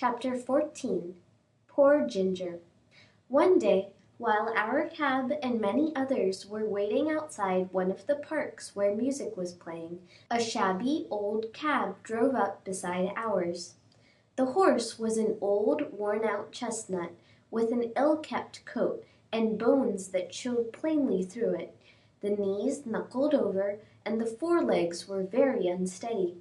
Chapter 14. Poor Ginger. One day, while our cab and many others were waiting outside one of the parks where music was playing, a shabby old cab drove up beside ours. The horse was an old worn-out chestnut, with an ill-kept coat and bones that showed plainly through it. The knees knuckled over, and the forelegs were very unsteady.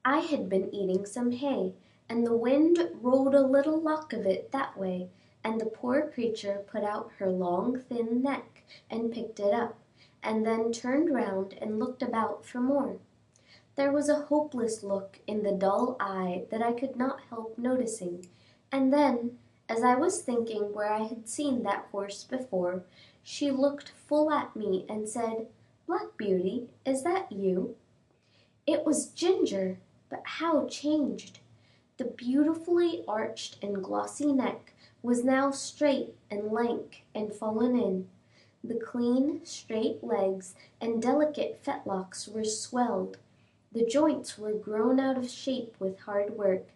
I had been eating some hay, and the wind rolled a little lock of it that way, and the poor creature put out her long thin neck and picked it up, and then turned round and looked about for more. There was a hopeless look in the dull eye that I could not help noticing, and then, as I was thinking where I had seen that horse before, she looked full at me and said, "Black Beauty, is that you?" It was Ginger, but how changed! The beautifully arched and glossy neck was now straight and lank and fallen in. The clean, straight legs and delicate fetlocks were swelled. The joints were grown out of shape with hard work.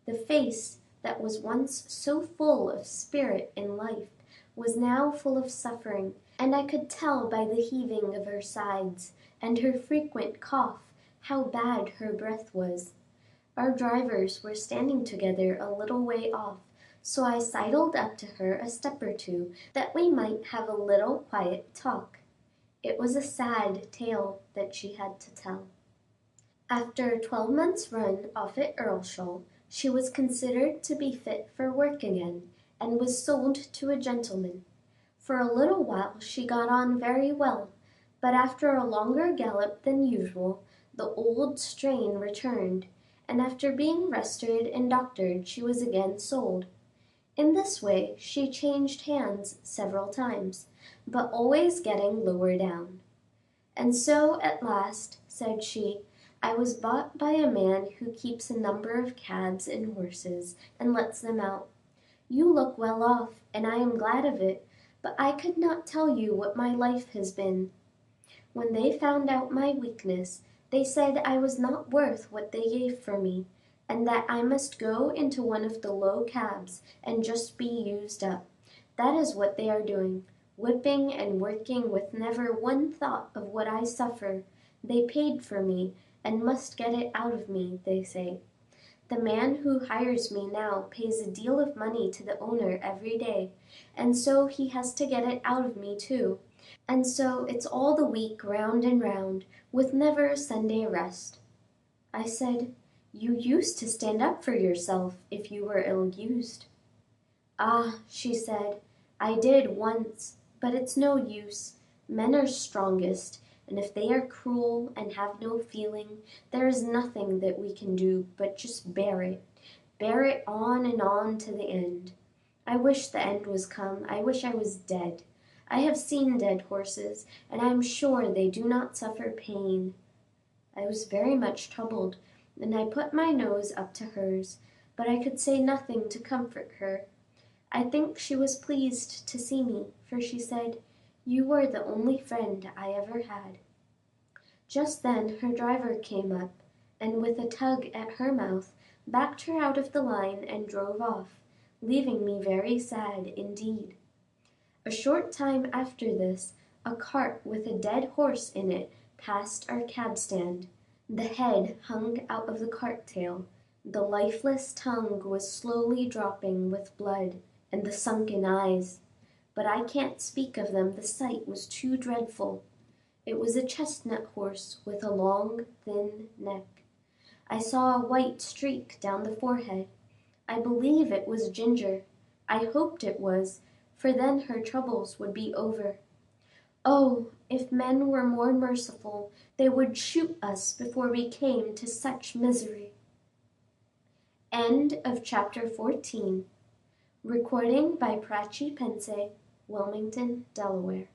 The face, that was once so full of spirit and life, was now full of suffering, and I could tell by the heaving of her sides and her frequent cough how bad her breath was. Our drivers were standing together a little way off, so I sidled up to her a step or two that we might have a little quiet talk. It was a sad tale that she had to tell. After a 12 months' run off at Earlshall, she was considered to be fit for work again, and was sold to a gentleman. For a little while she got on very well, but after a longer gallop than usual, the old strain returned, and after being rested and doctored she was again sold. In this way she changed hands several times, but always getting lower down. "And so at last," said she, "I was bought by a man who keeps a number of cabs and horses, and lets them out. You look well off, and I am glad of it, but I could not tell you what my life has been. When they found out my weakness, they said I was not worth what they gave for me, and that I must go into one of the low cabs and just be used up. That is what they are doing, whipping and working with never one thought of what I suffer. They paid for me, and must get it out of me, they say. The man who hires me now pays a deal of money to the owner every day, and so he has to get it out of me too. And so it's all the week round and round, with never a Sunday rest." I said, "You used to stand up for yourself if you were ill-used." "Ah," she said, "I did once, but it's no use. Men are strongest, and if they are cruel and have no feeling, there is nothing that we can do but just bear it on and on to the end. I wish the end was come. I wish I was dead. I have seen dead horses, and I am sure they do not suffer pain." I was very much troubled, and I put my nose up to hers, but I could say nothing to comfort her. I think she was pleased to see me, for she said, "You were the only friend I ever had." Just then her driver came up, and with a tug at her mouth, backed her out of the line and drove off, leaving me very sad indeed. A short time after this, a cart with a dead horse in it passed our cab stand. The head hung out of the cart tail, the lifeless tongue was slowly dropping with blood, and the sunken eyes. But I can't speak of them, the sight was too dreadful. It was a chestnut horse with a long, thin neck. I saw a white streak down the forehead. I believe it was Ginger. I hoped it was, for then her troubles would be over. Oh, if men were more merciful, they would shoot us before we came to such misery. End of chapter 14. Recording by Prachi Pense, Wilmington, Delaware.